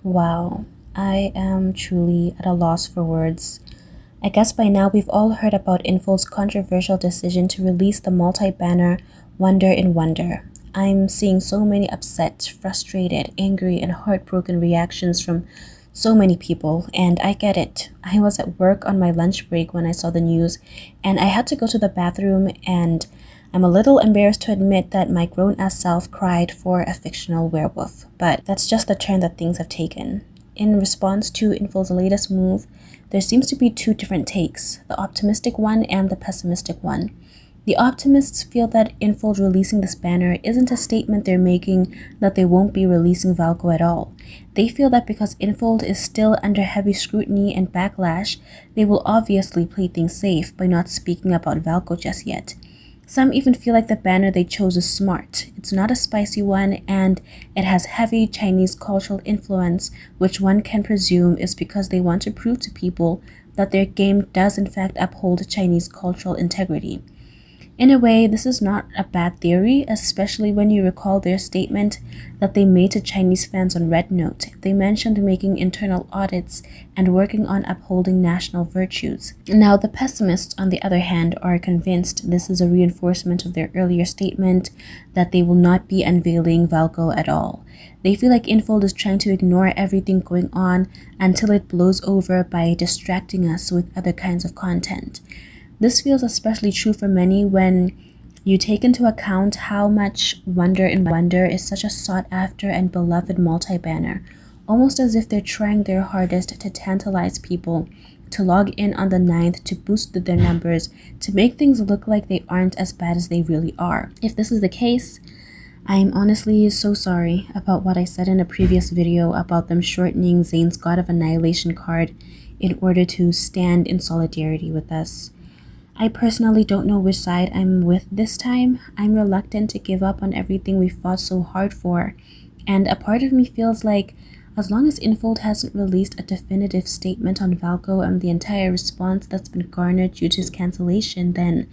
Wow, I am truly at a loss for words. I guess by now we've all heard about Infold's controversial decision to release the multi-banner Wonder in Wonder. I'm seeing so many upset, frustrated, angry, and heartbroken reactions from so many people, and I get it. I was at work on my lunch break when I saw the news, and I had to go to the bathroom, and I'm a little embarrassed to admit that my grown-ass self cried for a fictional werewolf, but that's just the turn that things have taken. In response to Infold's latest move, there seems to be two different takes, the optimistic one and the pessimistic one. The optimists feel that Infold releasing this banner isn't a statement they're making that they won't be releasing Valko at all. They feel that because Infold is still under heavy scrutiny and backlash, they will obviously play things safe by not speaking about Valko just yet. Some even feel like the banner they chose is smart. It's not a spicy one, and it has heavy Chinese cultural influence, which one can presume is because they want to prove to people that their game does in fact uphold Chinese cultural integrity. In a way, this is not a bad theory, especially when you recall their statement that they made to Chinese fans on Red Note. They mentioned making internal audits and working on upholding national virtues. Now, the pessimists, on the other hand, are convinced this is a reinforcement of their earlier statement that they will not be unveiling Valko at all. They feel like Infold is trying to ignore everything going on until it blows over by distracting us with other kinds of content. This feels especially true for many when you take into account how much Wonder in Wonder is such a sought-after and beloved multi-banner, almost as if they're trying their hardest to tantalize people to log in on the 9th to boost their numbers, to make things look like they aren't as bad as they really are. If this is the case, I'm honestly so sorry about what I said in a previous video about them shortening Zayn's God of Annihilation card in order to stand in solidarity with us. I personally don't know which side I'm with this time. I'm reluctant to give up on everything we fought so hard for, and a part of me feels like as long as Infold hasn't released a definitive statement on Valko and the entire response that's been garnered due to his cancellation, then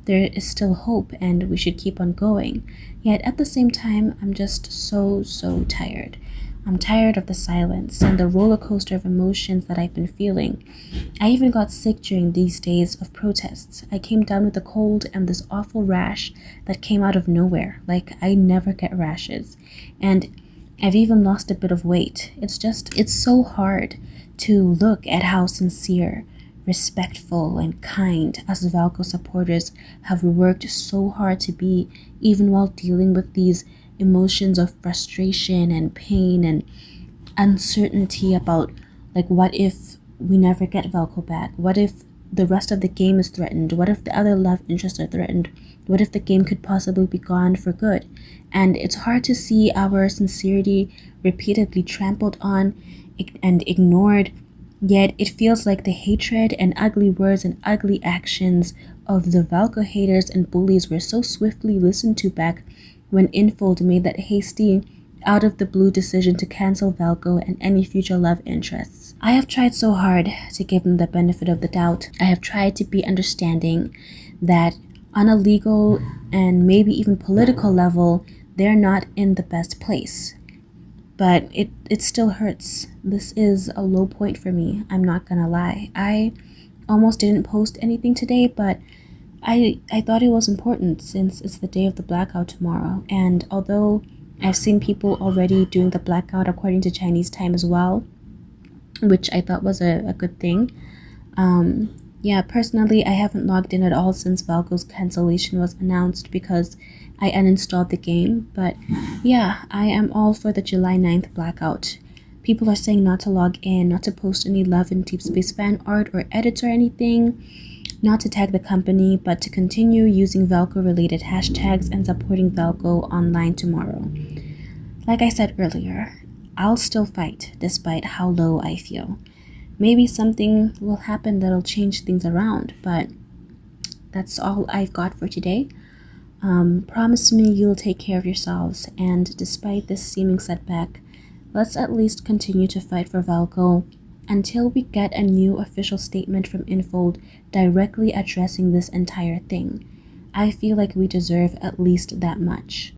there is still hope and we should keep on going. Yet at the same time, I'm just so tired. I'm tired of the silence and the roller coaster of emotions that I've been feeling. I even got sick during these days of protests. I came down with a cold and this awful rash that came out of nowhere. Like, I never get rashes. And I've even lost a bit of weight. It's so hard to look at how sincere, respectful, and kind us Valko supporters have worked so hard to be, even while dealing with these emotions of frustration and pain and uncertainty about, like, what if we never get Valko back? What if the rest of the game is threatened? What if the other love interests are threatened? What if the game could possibly be gone for good? And it's hard to see our sincerity repeatedly trampled on and ignored, yet it feels like the hatred and ugly words and ugly actions of the Valko haters and bullies were so swiftly listened to back when Infold made that hasty, out of the blue decision to cancel Valko and any future love interests. I have tried so hard to give them the benefit of the doubt. I have tried to be understanding that on a legal and maybe even political level, they're not in the best place. But it still hurts. This is a low point for me, I'm not gonna lie. I almost didn't post anything today, but I thought it was important since it's the day of the blackout tomorrow. And although I've seen people already doing the blackout according to Chinese time as well, which I thought was a good thing. Yeah, personally, I haven't logged in at all since Valko's cancellation was announced because I uninstalled the game. But yeah, I am all for the July 9th blackout. People are saying not to log in, not to post any Love and Deep Space fan art or edits or anything, not to tag the company, but to continue using Valko-related hashtags and supporting Valko online tomorrow. Like I said earlier, I'll still fight despite how low I feel. Maybe something will happen that'll change things around, but that's all I've got for today. Promise me you'll take care of yourselves, and despite this seeming setback, let's at least continue to fight for Valko until we get a new official statement from Infold directly addressing this entire thing. I feel like we deserve at least that much.